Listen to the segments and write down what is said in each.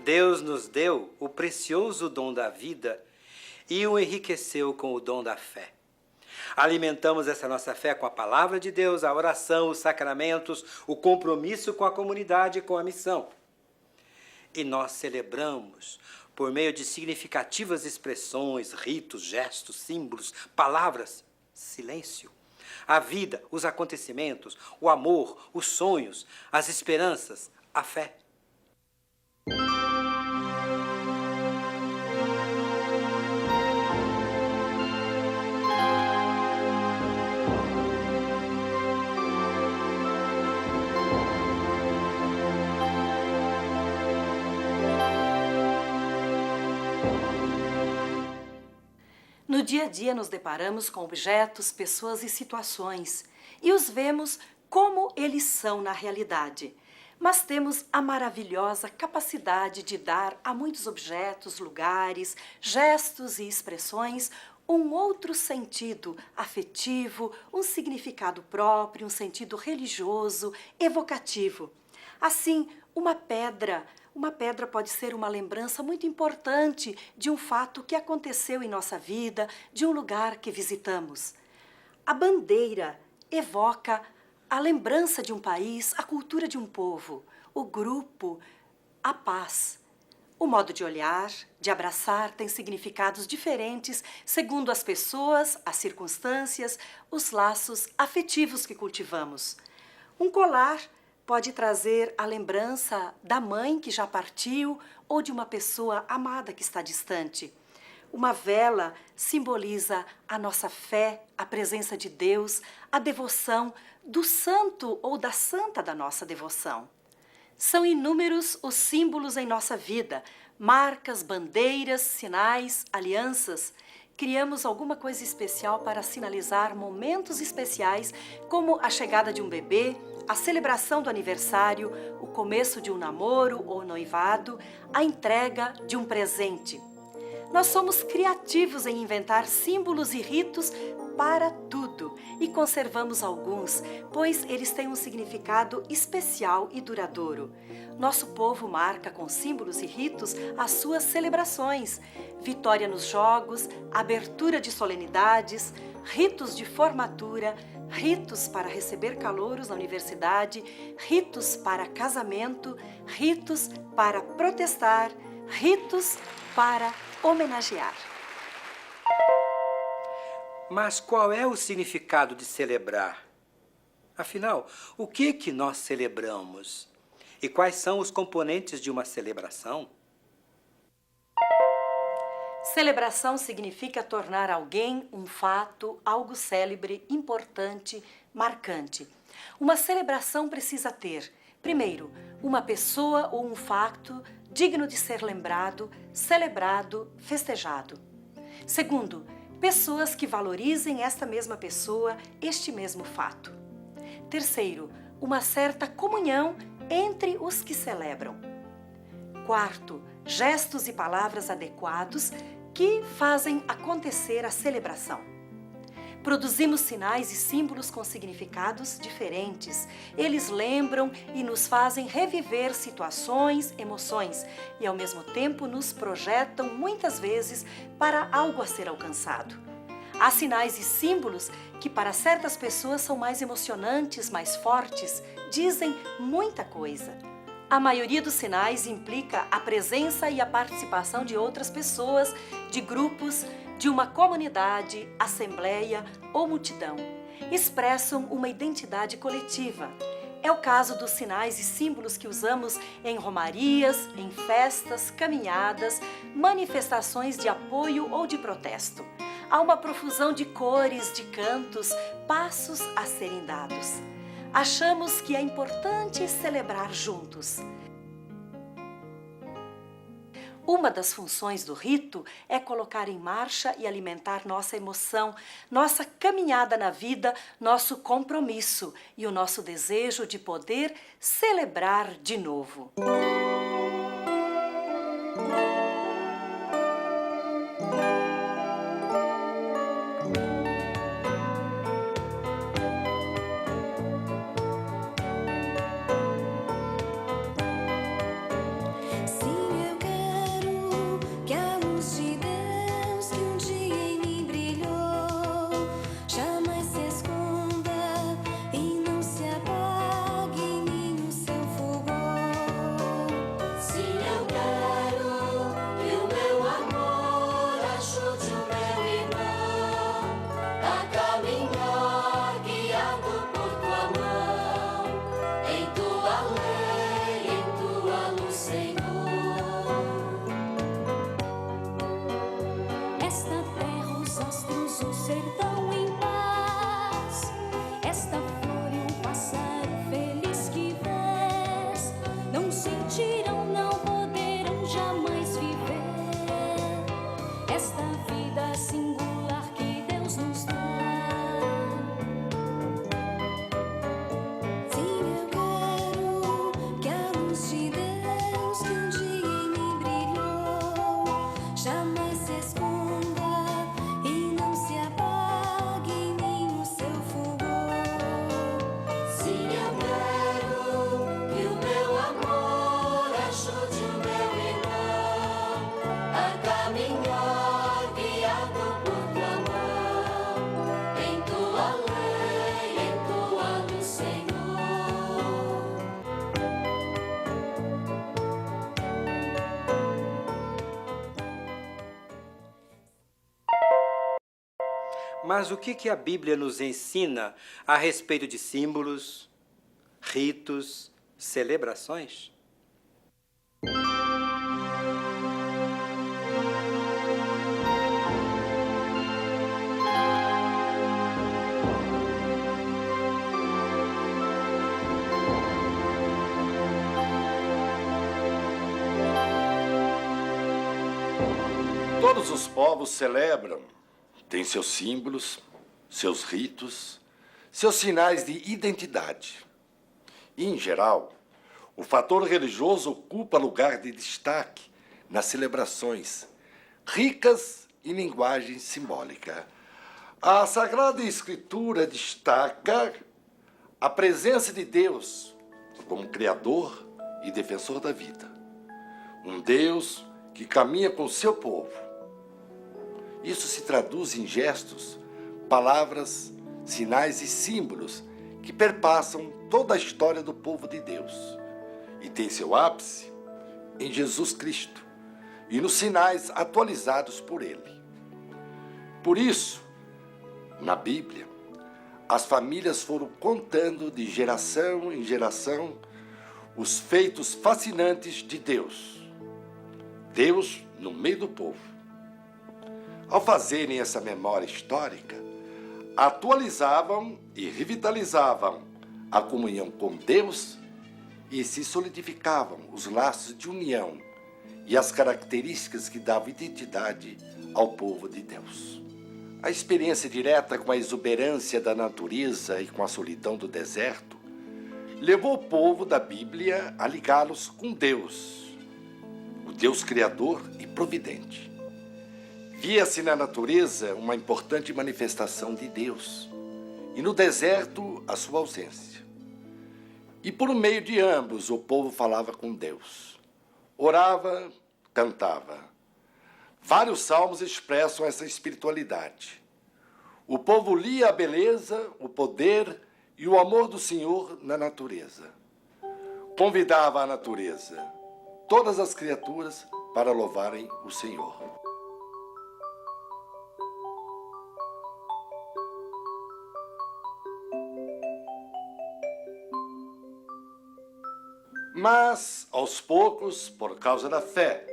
Deus nos deu o precioso dom da vida e o enriqueceu com o dom da fé. Alimentamos essa nossa fé com a palavra de Deus, a oração, os sacramentos, o compromisso com a comunidade e com a missão. E nós celebramos por meio de significativas expressões, ritos, gestos, símbolos, palavras, silêncio. A vida, os acontecimentos, o amor, os sonhos, as esperanças, a fé. No dia a dia nos deparamos com objetos, pessoas e situações e os vemos como eles são na realidade. Mas temos a maravilhosa capacidade de dar a muitos objetos, lugares, gestos e expressões um outro sentido afetivo, um significado próprio, um sentido religioso, evocativo. Assim, uma pedra pode ser uma lembrança muito importante de um fato que aconteceu em nossa vida, de um lugar que visitamos. A bandeira evoca a lembrança de um país, a cultura de um povo, o grupo, a paz. O modo de olhar, de abraçar, tem significados diferentes segundo as pessoas, as circunstâncias, os laços afetivos que cultivamos. Um colar pode trazer a lembrança da mãe que já partiu ou de uma pessoa amada que está distante. Uma vela simboliza a nossa fé, a presença de Deus, a devoção do santo ou da santa da nossa devoção. São inúmeros os símbolos em nossa vida, marcas, bandeiras, sinais, alianças. Criamos alguma coisa especial para sinalizar momentos especiais, como a chegada de um bebê, a celebração do aniversário, o começo de um namoro ou noivado, a entrega de um presente. Nós somos criativos em inventar símbolos e ritos para tudo e conservamos alguns, pois eles têm um significado especial e duradouro. Nosso povo marca com símbolos e ritos as suas celebrações, vitória nos jogos, abertura de solenidades, ritos de formatura, ritos para receber calouros na universidade, ritos para casamento, ritos para protestar, ritos para homenagear. Mas qual é o significado de celebrar? Afinal, o que nós celebramos? E quais são os componentes de uma celebração? Celebração significa tornar alguém um fato, algo célebre, importante, marcante. Uma celebração precisa ter, primeiro, uma pessoa ou um fato digno de ser lembrado, celebrado, festejado. Segundo, pessoas que valorizem esta mesma pessoa, este mesmo fato. Terceiro, uma certa comunhão entre os que celebram. Quarto, gestos e palavras adequados que fazem acontecer a celebração. Produzimos sinais e símbolos com significados diferentes. Eles lembram e nos fazem reviver situações, emoções e, ao mesmo tempo, nos projetam muitas vezes para algo a ser alcançado. Há sinais e símbolos que para certas pessoas são mais emocionantes, mais fortes, dizem muita coisa. A maioria dos sinais implica a presença e a participação de outras pessoas, de grupos, de uma comunidade, assembleia ou multidão. Expressam uma identidade coletiva. É o caso dos sinais e símbolos que usamos em romarias, em festas, caminhadas, manifestações de apoio ou de protesto. Há uma profusão de cores, de cantos, passos a serem dados. Achamos que é importante celebrar juntos. Uma das funções do rito é colocar em marcha e alimentar nossa emoção, nossa caminhada na vida, nosso compromisso e o nosso desejo de poder celebrar de novo. Sim, eu Mas o que a Bíblia nos ensina a respeito de símbolos, ritos, celebrações? Todos os povos celebram, têm seus símbolos, seus ritos, seus sinais de identidade. E, em geral, o fator religioso ocupa lugar de destaque nas celebrações, ricas em linguagem simbólica. A Sagrada Escritura destaca a presença de Deus como Criador e defensor da vida. Um Deus que caminha com o seu povo. Isso se traduz em gestos, palavras, sinais e símbolos que perpassam toda a história do povo de Deus e tem seu ápice em Jesus Cristo e nos sinais atualizados por Ele. Por isso, na Bíblia, as famílias foram contando de geração em geração os feitos fascinantes de Deus. Deus no meio do povo. Ao fazerem essa memória histórica, atualizavam e revitalizavam a comunhão com Deus e se solidificavam os laços de união e as características que davam identidade ao povo de Deus. A experiência direta com a exuberância da natureza e com a solidão do deserto levou o povo da Bíblia a ligá-los com Deus, o Deus criador e providente. Via-se na natureza uma importante manifestação de Deus, e no deserto a sua ausência. E por meio de ambos o povo falava com Deus. Orava, cantava. Vários salmos expressam essa espiritualidade. O povo lia a beleza, o poder e o amor do Senhor na natureza. Convidava a natureza, todas as criaturas, para louvarem o Senhor. Mas, aos poucos, por causa da fé,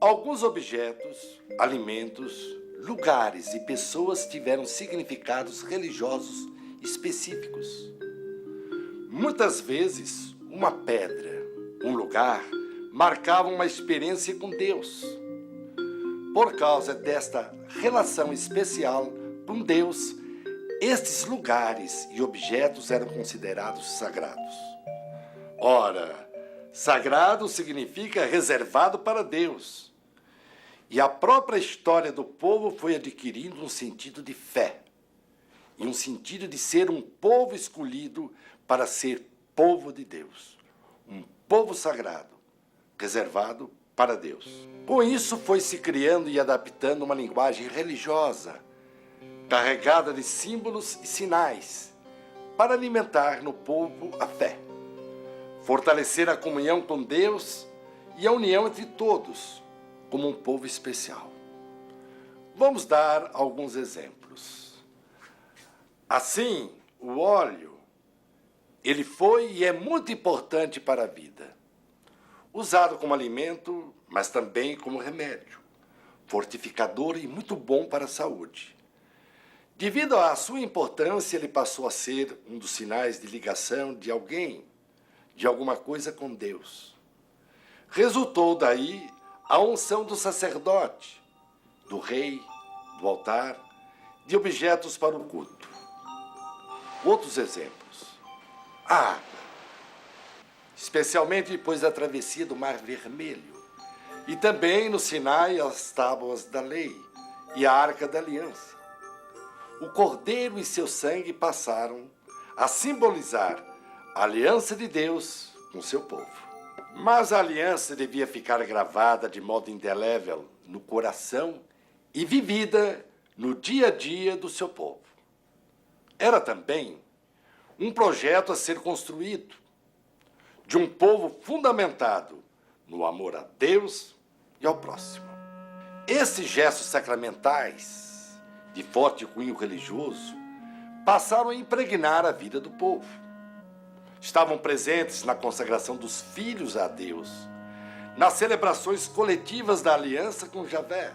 alguns objetos, alimentos, lugares e pessoas tiveram significados religiosos específicos. Muitas vezes, uma pedra, um lugar, marcavam uma experiência com Deus. Por causa desta relação especial com Deus, estes lugares e objetos eram considerados sagrados. Ora, sagrado significa reservado para Deus. E a própria história do povo foi adquirindo um sentido de fé e um sentido de ser um povo escolhido para ser povo de Deus. Um povo sagrado, reservado para Deus. Com isso foi se criando e adaptando uma linguagem religiosa, carregada de símbolos e sinais, para alimentar no povo a fé, fortalecer a comunhão com Deus e a união entre todos, como um povo especial. Vamos dar alguns exemplos. Assim, o óleo, ele foi e é muito importante para a vida. Usado como alimento, mas também como remédio, fortificador e muito bom para a saúde. Devido à sua importância, ele passou a ser um dos sinais de ligação de alguém, de alguma coisa com Deus. Resultou daí a unção do sacerdote, do rei, do altar, de objetos para o culto. Outros exemplos. A água, especialmente depois da travessia do Mar Vermelho, e também no Sinai as tábuas da lei e a Arca da Aliança. O Cordeiro e seu sangue passaram a simbolizar a aliança de Deus com seu povo. Mas a aliança devia ficar gravada de modo indelével no coração e vivida no dia a dia do seu povo. Era também um projeto a ser construído, de um povo fundamentado no amor a Deus e ao próximo. Esses gestos sacramentais de forte cunho religioso, passaram a impregnar a vida do povo. Estavam presentes na consagração dos filhos a Deus, nas celebrações coletivas da aliança com Javé,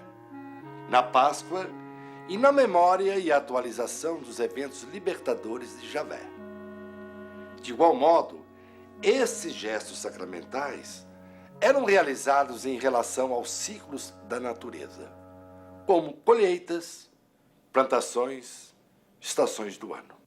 na Páscoa e na memória e atualização dos eventos libertadores de Javé. De igual modo, esses gestos sacramentais eram realizados em relação aos ciclos da natureza, como colheitas, plantações, estações do ano.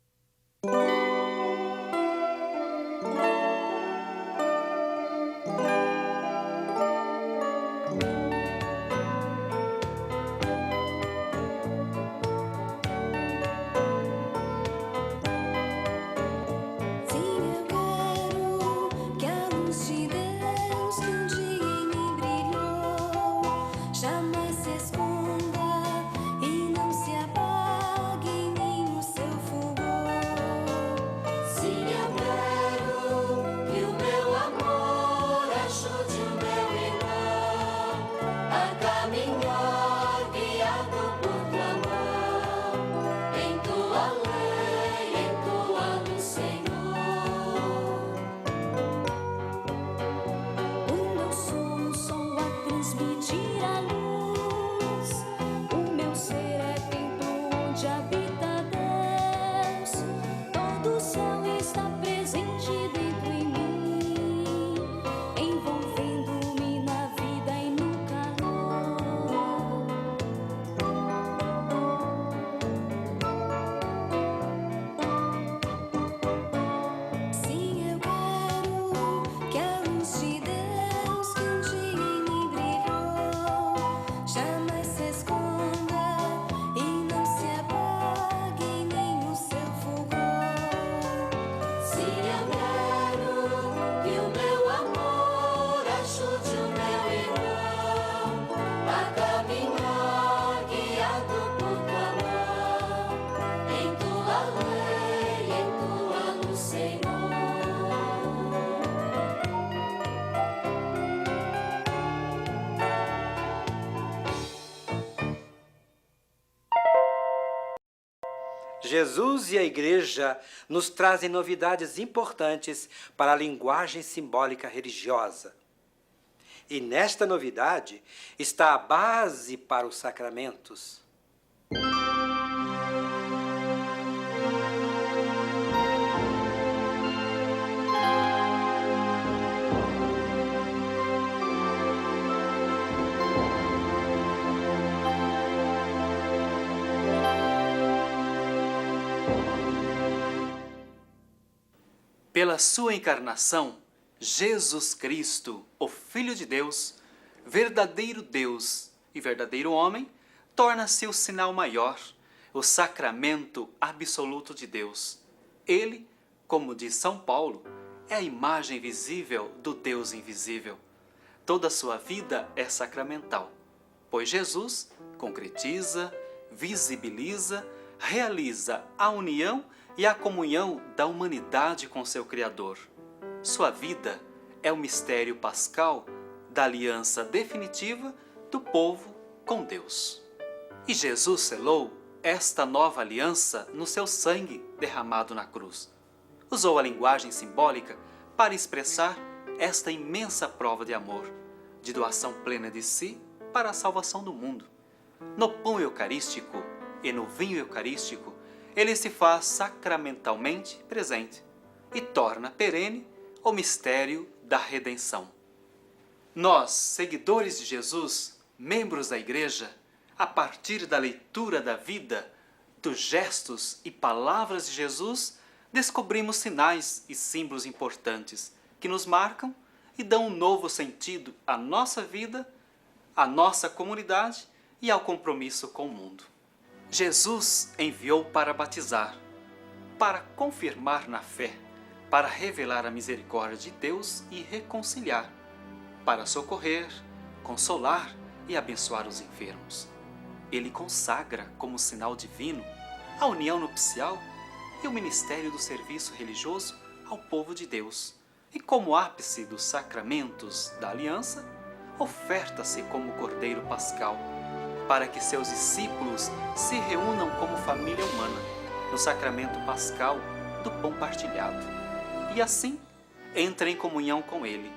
Jesus e a Igreja nos trazem novidades importantes para a linguagem simbólica religiosa. E nesta novidade está a base para os sacramentos. Pela sua encarnação, Jesus Cristo, o Filho de Deus, verdadeiro Deus e verdadeiro homem, torna-se o sinal maior, o sacramento absoluto de Deus. Ele, como diz São Paulo, é a imagem visível do Deus invisível. Toda a sua vida é sacramental, pois Jesus concretiza, visibiliza, realiza a união e a comunhão da humanidade com seu Criador. Sua vida é o mistério pascal da aliança definitiva do povo com Deus. E Jesus selou esta nova aliança no seu sangue derramado na cruz. Usou a linguagem simbólica para expressar esta imensa prova de amor, de doação plena de si para a salvação do mundo. No pão eucarístico e no vinho eucarístico, ele se faz sacramentalmente presente e torna perene o mistério da redenção. Nós, seguidores de Jesus, membros da Igreja, a partir da leitura da vida, dos gestos e palavras de Jesus, descobrimos sinais e símbolos importantes que nos marcam e dão um novo sentido à nossa vida, à nossa comunidade e ao compromisso com o mundo. Jesus enviou para batizar, para confirmar na fé, para revelar a misericórdia de Deus e reconciliar, para socorrer, consolar e abençoar os enfermos. Ele consagra como sinal divino a união nupcial e o ministério do serviço religioso ao povo de Deus. E como ápice dos sacramentos da aliança, oferta-se como Cordeiro Pascal, para que seus discípulos se reúnam como família humana no sacramento pascal do pão partilhado. E assim, entrem em comunhão com Ele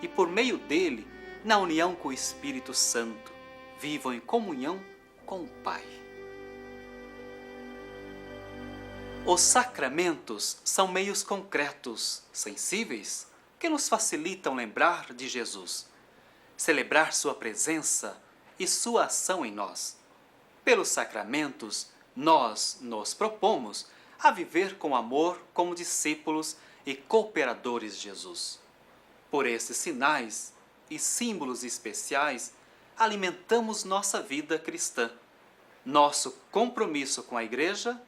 e, por meio dele, na união com o Espírito Santo, vivam em comunhão com o Pai. Os sacramentos são meios concretos, sensíveis, que nos facilitam lembrar de Jesus, celebrar sua presença e sua ação em nós. Pelos sacramentos, nós nos propomos a viver com amor como discípulos e cooperadores de Jesus. Por esses sinais e símbolos especiais, alimentamos nossa vida cristã, nosso compromisso com a Igreja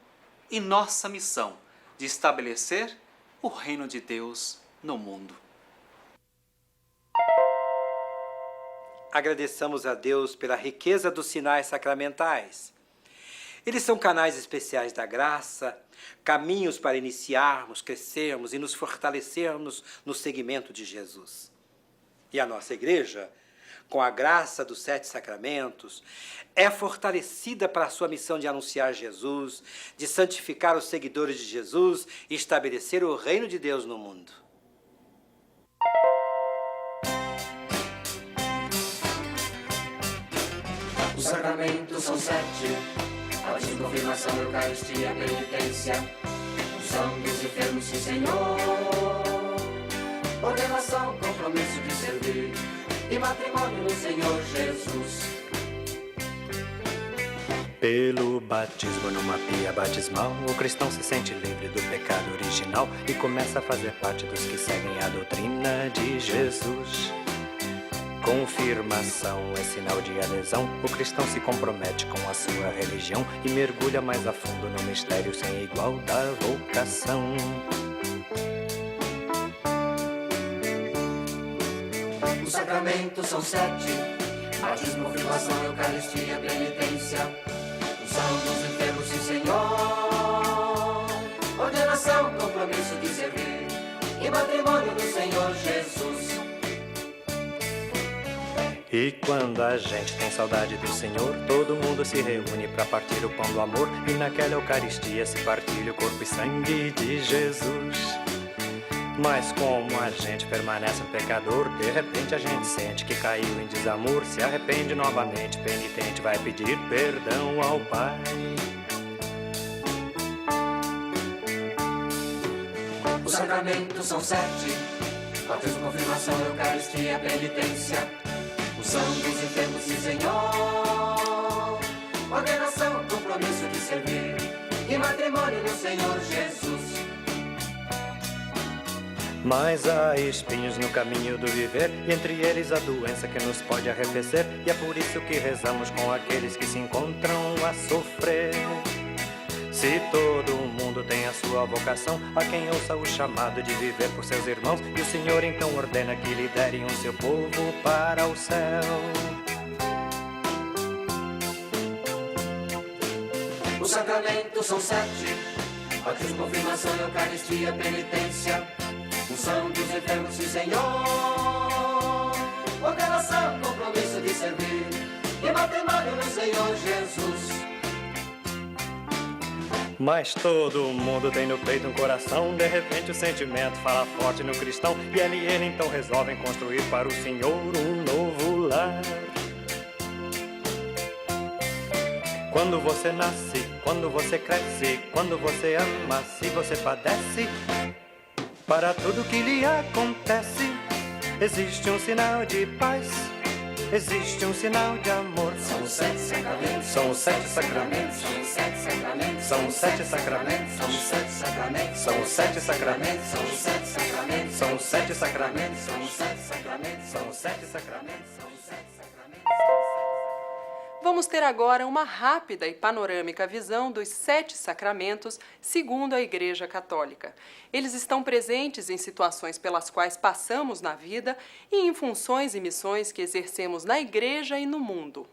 e nossa missão de estabelecer o reino de Deus no mundo. Agradeçamos a Deus pela riqueza dos sinais sacramentais. Eles são canais especiais da graça, caminhos para iniciarmos, crescermos e nos fortalecermos no seguimento de Jesus. E a nossa Igreja, com a graça dos 7 sacramentos, é fortalecida para a sua missão de anunciar Jesus, de santificar os seguidores de Jesus e estabelecer o reino de Deus no mundo. Os sacramentos são 7: batismo, confirmação, Eucaristia, penitência, unção dos enfermos, sim, Senhor, ordenação, compromisso de servir e matrimônio no Senhor Jesus. Pelo batismo numa pia batismal, o cristão se sente livre do pecado original e começa a fazer parte dos que seguem a doutrina de Jesus. Confirmação é sinal de adesão, o cristão se compromete com a sua religião e mergulha mais a fundo no mistério sem igual da vocação. Os sacramentos são 7: batismo, confirmação, Eucaristia, penitência, unção dos enfermos, sim, Senhor, ordenação, compromisso de servir e matrimônio no Senhor Jesus. E quando a gente tem saudade do Senhor, todo mundo se reúne para partir o pão do amor e naquela Eucaristia se partilha o corpo e sangue de Jesus. Mas como a gente permanece um pecador, de repente a gente sente que caiu em desamor, se arrepende novamente, penitente vai pedir perdão ao Pai. Os sacramentos são 7: batismo, confirmação, Eucaristia, penitência, unção dos enfermos, sim, Senhor, ordenação, compromisso de servir e matrimônio no Senhor Jesus. Mas há espinhos no caminho do viver, e entre eles a doença que nos pode arrefecer, e é por isso que rezamos com aqueles que se encontram a sofrer. Se todo mundo tem a sua vocação, há quem ouça o chamado de viver por seus irmãos, e o Senhor então ordena que liderem o seu povo para o céu. Os sacramentos são 7: batismo, confirmação, Eucaristia, penitência, unção dos enfermos, sim, Senhor, ordenação, compromisso de servir e matrimônio no Senhor Jesus. Mas todo mundo tem no peito um coração, de repente o sentimento fala forte no cristão, e ele então resolvem construir para o Senhor um novo lar. Quando você nasce, quando você cresce, quando você ama, se você padece, para tudo que lhe acontece, existe um sinal de paz, existe um sinal de amor. São os 7 sacramentos, São os 7 sacramentos, são os 7 sacramentos, são os 7 sacramentos, são os 7 sacramentos, são os 7 sacramentos, são os 7 sacramentos, são os 7 sacramentos, são os 7 sacramentos, são os 7 sacramentos. são os 7 sacramentos. Vamos ter agora uma rápida e panorâmica visão dos 7 sacramentos segundo a Igreja Católica. Eles estão presentes em situações pelas quais passamos na vida e em funções e missões que exercemos na Igreja e no mundo.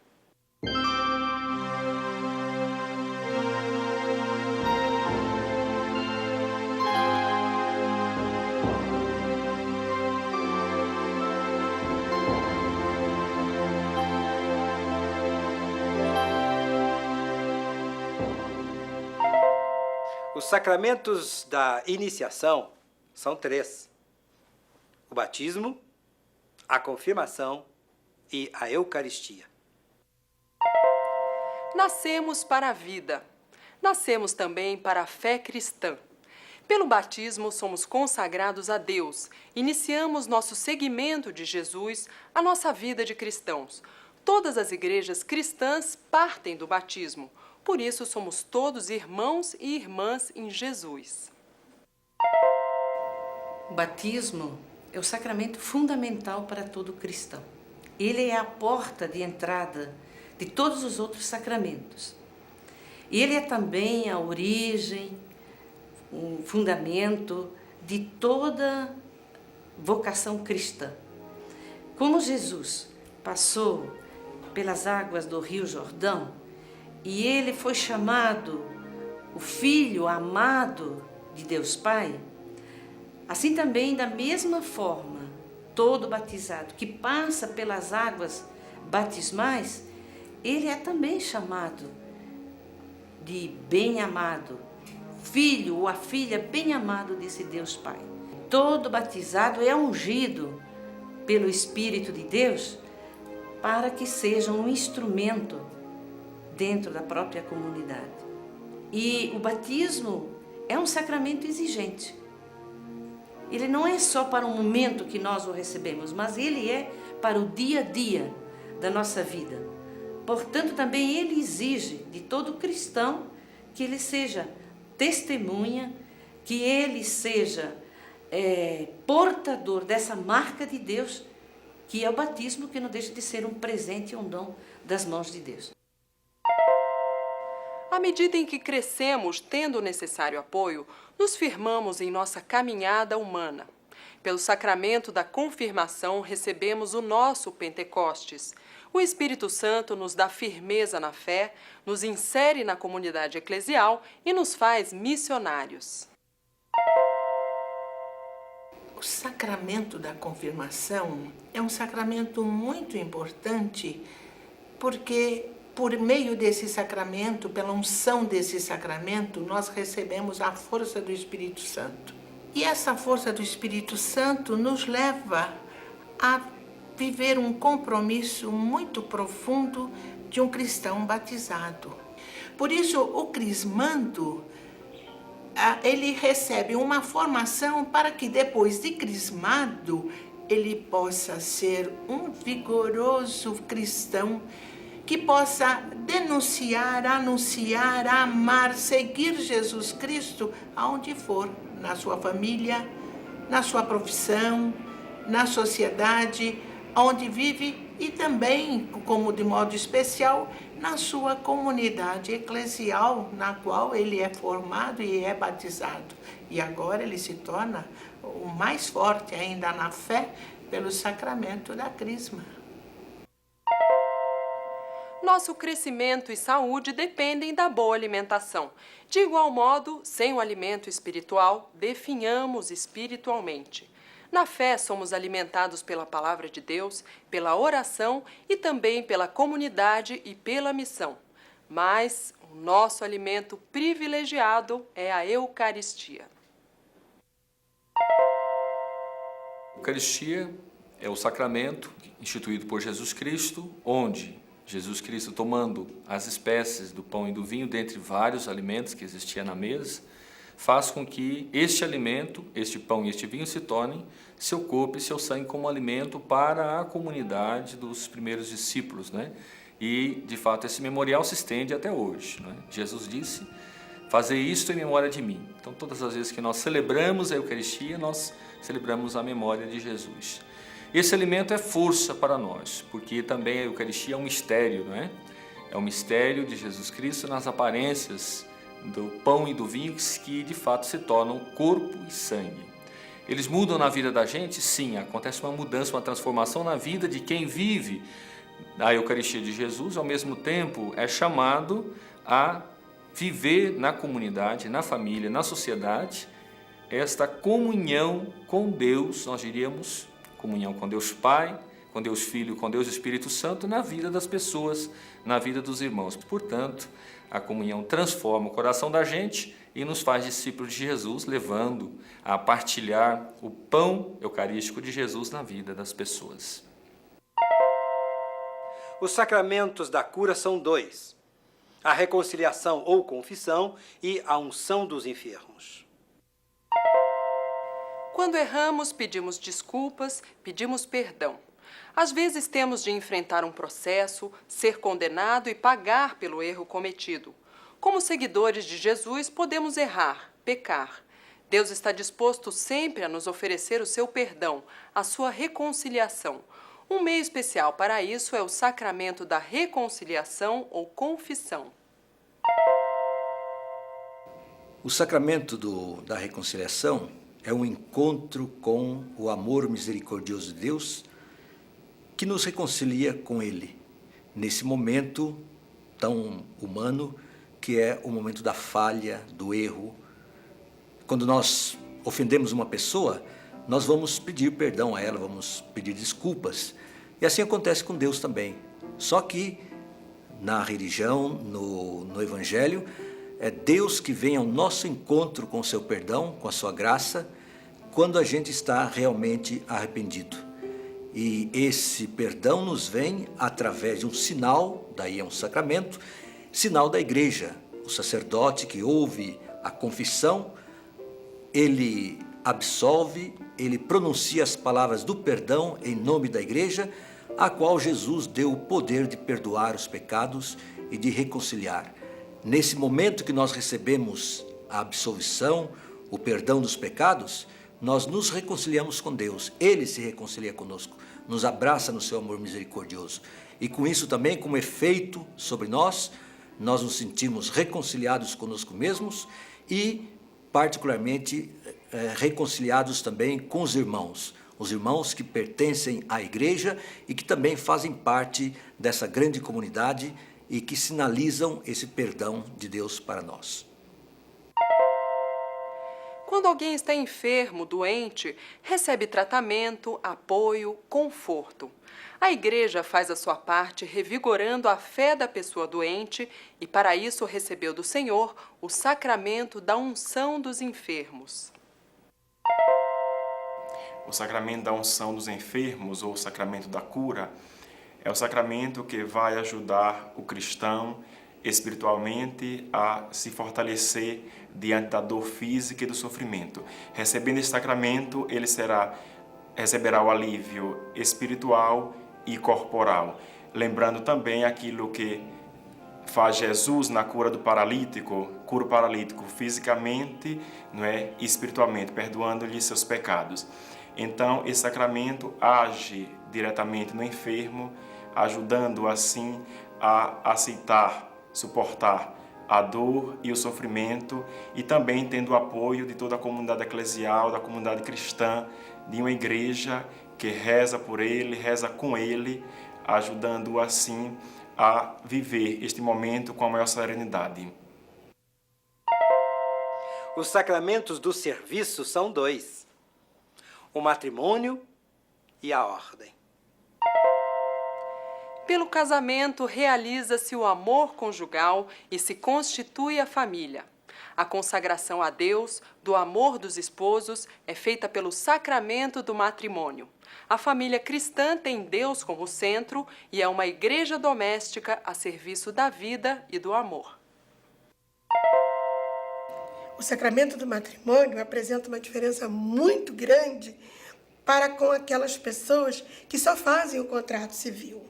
Os sacramentos da iniciação são 3: o batismo, a confirmação e a Eucaristia. Nascemos para a vida. Nascemos também para a fé cristã. Pelo batismo, somos consagrados a Deus. Iniciamos nosso seguimento de Jesus, a nossa vida de cristãos. Todas as igrejas cristãs partem do batismo. Por isso, somos todos irmãos e irmãs em Jesus. O batismo é o sacramento fundamental para todo cristão. Ele é a porta de entrada de todos os outros sacramentos. Ele é também a origem, o fundamento de toda vocação cristã. Como Jesus passou pelas águas do Rio Jordão e ele foi chamado o Filho amado de Deus Pai, assim também, da mesma forma, todo batizado que passa pelas águas batismais, ele é também chamado de bem-amado, filho ou a filha bem-amado desse Deus Pai. Todo batizado é ungido pelo Espírito de Deus para que seja um instrumento dentro da própria comunidade. E o batismo é um sacramento exigente. Ele não é só para o momento que nós o recebemos, mas ele é para o dia a dia da nossa vida. Portanto, também ele exige de todo cristão que ele seja testemunha, que ele seja portador dessa marca de Deus, que é o batismo, que não deixa de ser um presente e um dom das mãos de Deus. À medida em que crescemos, tendo o necessário apoio, nos firmamos em nossa caminhada humana. Pelo sacramento da confirmação, recebemos o nosso Pentecostes. O Espírito Santo nos dá firmeza na fé, nos insere na comunidade eclesial e nos faz missionários. O sacramento da confirmação é um sacramento muito importante porque, por meio desse sacramento, pela unção desse sacramento, nós recebemos a força do Espírito Santo. E essa força do Espírito Santo nos leva a viver um compromisso muito profundo de um cristão batizado. Por isso, o crismando, ele recebe uma formação para que depois de crismado, ele possa ser um vigoroso cristão que possa denunciar, anunciar, amar, seguir Jesus Cristo aonde for, na sua família, na sua profissão, na sociedade, onde vive e também, como de modo especial, na sua comunidade eclesial, na qual ele é formado e é batizado. E agora ele se torna o mais forte ainda na fé pelo sacramento da crisma. Nosso crescimento e saúde dependem da boa alimentação. De igual modo, sem o alimento espiritual, definhamos espiritualmente. Na fé, somos alimentados pela palavra de Deus, pela oração e também pela comunidade e pela missão. Mas o nosso alimento privilegiado é a Eucaristia. A Eucaristia é o sacramento instituído por Jesus Cristo, onde Jesus Cristo, tomando as espécies do pão e do vinho, dentre vários alimentos que existiam na mesa, faz com que este alimento, este pão e este vinho, se tornem seu corpo e seu sangue como alimento para a comunidade dos primeiros discípulos, né? E, de fato, esse memorial se estende até hoje, né? Jesus disse, fazei isto em memória de mim. Então, todas as vezes que nós celebramos a Eucaristia, nós celebramos a memória de Jesus. Esse alimento é força para nós, porque também a Eucaristia é um mistério, não é? É um mistério de Jesus Cristo nas aparências do pão e do vinho que de fato se tornam corpo e sangue. Eles mudam na vida da gente? Sim, acontece uma mudança, uma transformação na vida de quem vive a Eucaristia de Jesus, ao mesmo tempo é chamado a viver na comunidade, na família, na sociedade, esta comunhão com Deus, nós diríamos, comunhão com Deus Pai, com Deus Filho, com Deus Espírito Santo na vida das pessoas, na vida dos irmãos. Portanto, a comunhão transforma o coração da gente e nos faz discípulos de Jesus, levando a partilhar o pão eucarístico de Jesus na vida das pessoas. Os sacramentos da cura são 2: a reconciliação ou confissão e a unção dos enfermos. Quando erramos, pedimos desculpas, pedimos perdão. Às vezes temos de enfrentar um processo, ser condenado e pagar pelo erro cometido. Como seguidores de Jesus, podemos errar, pecar. Deus está disposto sempre a nos oferecer o seu perdão, a sua reconciliação. Um meio especial para isso é o sacramento da reconciliação ou confissão. O sacramento da reconciliação é um encontro com o amor misericordioso de Deus que nos reconcilia com Ele, nesse momento tão humano que é o momento da falha, do erro. Quando nós ofendemos uma pessoa, nós vamos pedir perdão a ela, vamos pedir desculpas. E assim acontece com Deus também. Só que na religião, no Evangelho, é Deus que vem ao nosso encontro com o seu perdão, com a sua graça, quando a gente está realmente arrependido. E esse perdão nos vem através de um sinal, daí é um sacramento, sinal da igreja. O sacerdote que ouve a confissão, ele absolve, ele pronuncia as palavras do perdão em nome da igreja, a qual Jesus deu o poder de perdoar os pecados e de reconciliar. Nesse momento que nós recebemos a absolvição, o perdão dos pecados, nós nos reconciliamos com Deus. Ele se reconcilia conosco, nos abraça no seu amor misericordioso. E com isso também, como efeito sobre nós nos sentimos reconciliados conosco mesmos e, particularmente, reconciliados também com os irmãos que pertencem à igreja e que também fazem parte dessa grande comunidade e que sinalizam esse perdão de Deus para nós. Quando alguém está enfermo, doente, recebe tratamento, apoio, conforto. A igreja faz a sua parte revigorando a fé da pessoa doente e, para isso, recebeu do Senhor o sacramento da unção dos enfermos. O sacramento da unção dos enfermos, ou o sacramento da cura, é o sacramento que vai ajudar o cristão espiritualmente a se fortalecer diante da dor física e do sofrimento. Recebendo esse sacramento, ele receberá o alívio espiritual e corporal. Lembrando também aquilo que faz Jesus na cura do paralítico, cura o paralítico fisicamente, e espiritualmente, perdoando-lhe seus pecados. Então, esse sacramento age diretamente no enfermo, ajudando assim a aceitar, suportar a dor e o sofrimento, e também tendo o apoio de toda a comunidade eclesial, da comunidade cristã, de uma igreja que reza por ele, reza com ele, ajudando-o assim a viver este momento com a maior serenidade. Os sacramentos do serviço são 2: o matrimônio e a ordem. Pelo casamento, realiza-se o amor conjugal e se constitui a família. A consagração a Deus do amor dos esposos é feita pelo sacramento do matrimônio. A família cristã tem Deus como centro e é uma igreja doméstica a serviço da vida e do amor. O sacramento do matrimônio apresenta uma diferença muito grande para com aquelas pessoas que só fazem o contrato civil.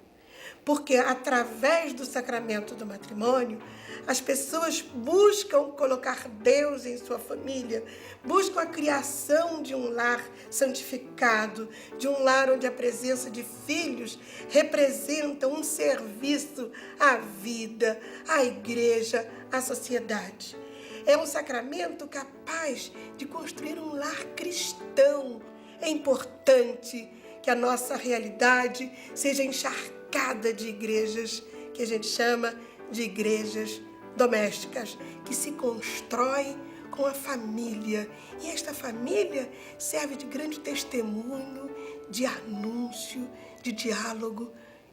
Porque através do sacramento do matrimônio, as pessoas buscam colocar Deus em sua família, buscam a criação de um lar santificado, de um lar onde a presença de filhos representa um serviço à vida, à igreja, à sociedade. É um sacramento capaz de construir um lar cristão. É importante que a nossa realidade seja encharcada de igrejas que a gente chama de igrejas domésticas, que se constrói com a família. E esta família serve de grande testemunho, de anúncio, de diálogo,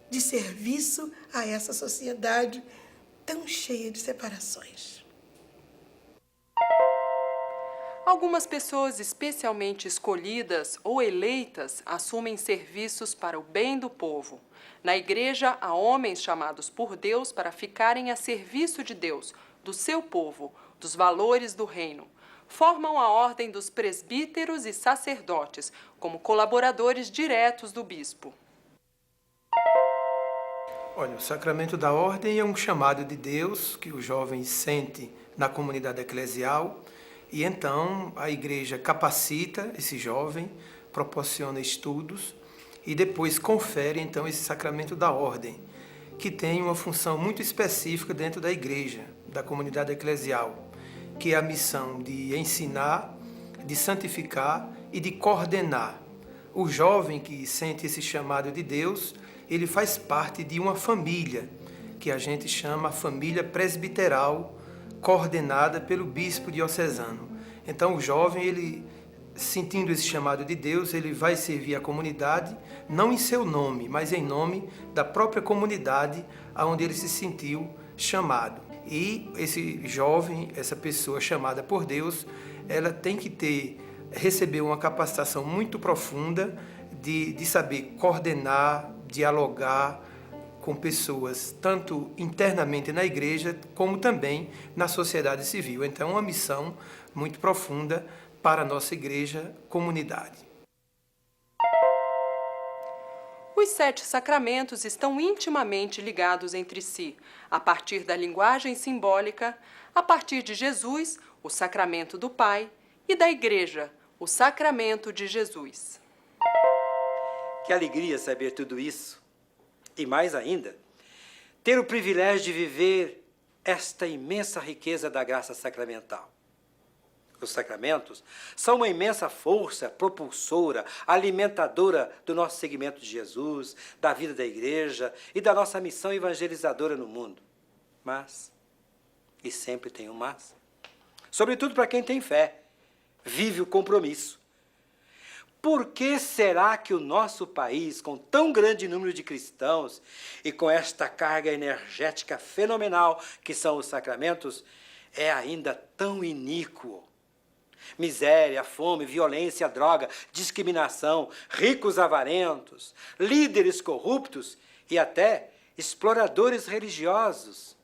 de serviço a essa sociedade tão cheia de separações. Algumas pessoas especialmente escolhidas ou eleitas assumem serviços para o bem do povo. Na igreja, há homens chamados por Deus para ficarem a serviço de Deus, do seu povo, dos valores do reino. Formam a ordem dos presbíteros e sacerdotes, como colaboradores diretos do bispo. Olha, o sacramento da ordem é um chamado de Deus que o jovem sente na comunidade eclesial e então a igreja capacita esse jovem, proporciona estudos e depois confere então esse sacramento da ordem, que tem uma função muito específica dentro da igreja, da comunidade eclesial, que é a missão de ensinar, de santificar e de coordenar. O jovem que sente esse chamado de Deus, ele faz parte de uma família, que a gente chama a família presbiteral, coordenada pelo bispo diocesano. Então o jovem, ele sentindo esse chamado de Deus, ele vai servir a comunidade, não em seu nome, mas em nome da própria comunidade aonde ele se sentiu chamado. E esse jovem, essa pessoa chamada por Deus, ela tem que receber uma capacitação muito profunda de saber coordenar, dialogar com pessoas, tanto internamente na igreja, como também na sociedade civil. Então, é uma missão muito profunda para a nossa igreja comunidade. Os 7 sacramentos estão intimamente ligados entre si, a partir da linguagem simbólica, a partir de Jesus, o sacramento do Pai, e da Igreja, o sacramento de Jesus. Que alegria saber tudo isso. E mais ainda, ter o privilégio de viver esta imensa riqueza da graça sacramental. Os sacramentos são uma imensa força propulsora, alimentadora do nosso seguimento de Jesus, da vida da igreja e da nossa missão evangelizadora no mundo. Mas, e sempre tem um mas, sobretudo para quem tem fé, vive o compromisso. Por que será que o nosso país, com tão grande número de cristãos e com esta carga energética fenomenal que são os sacramentos, é ainda tão iníquo? Miséria, fome, violência, droga, discriminação, ricos avarentos, líderes corruptos e até exploradores religiosos.